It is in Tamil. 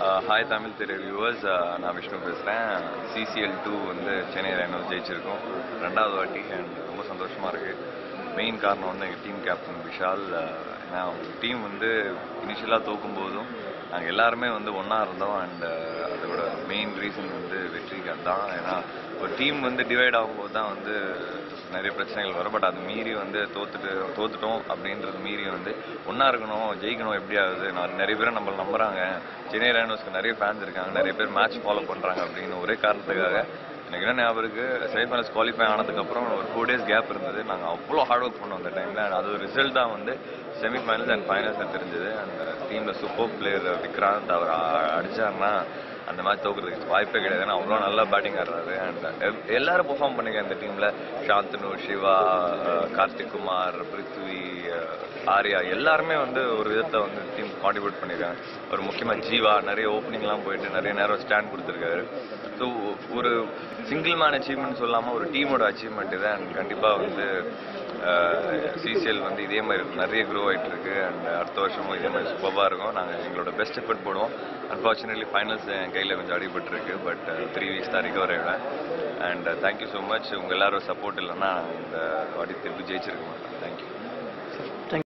ஹாய் தமிழ் திரை வியூவர்ஸ், நான் விஷ்ணு பேசுகிறேன். CCL2 வந்து சென்னை ரைனோஸ் ஜெயிச்சிருக்கோம் 2வது வாட்டி. அண்ட் ரொம்ப சந்தோஷமாக இருக்குது. மெயின் காரணம் வந்து எங்கள் டீம் கேப்டன் விஷால். ஏன்னா டீம் வந்து இனிஷியலாக தோக்கும்போதும் நாங்கள் எல்லாருமே வந்து ஒன்றா இருந்தோம். அண்ட் அதோட மெயின் ரீசன் வந்து வெற்றிக்கு தான். ஏன்னா ஒரு டீம் வந்து டிவைட் ஆகும்போது தான் வந்து நிறைய பிரச்சனைகள் வரும். பட் அது மீறி வந்து தோத்துட்டோம் அப்படின்றது மீறி வந்து ஒன்றா இருக்கணும், ஜெயிக்கணும். எப்படியாவது நிறைய பேரை நம்மளை நம்புகிறாங்க. சென்னை ரைனோஸ்க்கு நிறைய ஃபேன்ஸ் இருக்காங்க, நிறைய பேர் மேட்ச் ஃபாலோ பண்ணுறாங்க அப்படின்னு ஒரே காரணத்துக்காக எனக்கு என்ன ஞாபகம் இருக்குது, செமிஃபைனல்ஸ் குவாலிஃபை ஆனதுக்கப்புறம் ஒரு 4 days கேப் இருந்தது. நாங்கள் அவ்வளோ ஹார்ட் ஒர்க் பண்ணோம் அந்த டைமில். அண்ட் அது ஒரு ரிசல்ட் தான் வந்து செமிஃபைனல்ஸ் அண்ட் ஃபைனல்ஸ் தெரிஞ்சது. அந்த டீமில் சூப்பர் பிளேயர் விக்ராந்த் அவர் அடித்தார்னா அந்த மேட்ச் தோக்குறதுக்கு வாய்ப்பே கிடையாது. ஏன்னா அவ்வளோ நல்லா பேட்டிங் ஆடுறாரு. அண்ட் எல்லாரும் பெர்ஃபார்ம் பண்ணிக்க இந்த டீமில் சாந்தனு, சிவா, கார்த்திக் குமார், பிருத்வி, ஆர்யா எல்லாருமே வந்து ஒரு விதத்தை வந்து டீம் கான்ட்ரிபியூட் பண்ணியிருக்காங்க. ஒரு முக்கியமாக ஜீவா நிறைய ஓப்பனிங்லாம் போயிட்டு நிறைய நேரம் ஸ்டாண்ட் கொடுத்துருக்காரு. ஸோ ஒரு சிங்கிள் மேன் அச்சீவ்மெண்ட் சொல்லாமல் ஒரு டீமோட அச்சீவ்மெண்ட் இது. அண்ட் கண்டிப்பாக வந்து சிசிஎல் வந்து இதே மாதிரி நிறைய க்ரோ ஆகிட்டு இருக்கு. அண்ட் அடுத்த வருஷமும் இதே மாதிரி சூப்பராக இருக்கும். நாங்கள் எங்களோட பெஸ்ட் எஃபர்ட் போடுவோம். அன்ஃபார்ச்சுனேட்லி ஃபைனல்ஸ் என் கையில் கொஞ்சம் அடிபட்டுருக்கு. பட் 3 weeks தான் ரிகவர் ஆகிடுவேன். And thank you so much. உங்கள் எல்லாரும் சப்போர்ட் இல்லைன்னா இந்த வாட்டி திருப்பி ஜெயிச்சிருக்க மாட்டேன். தேங்க்யூ.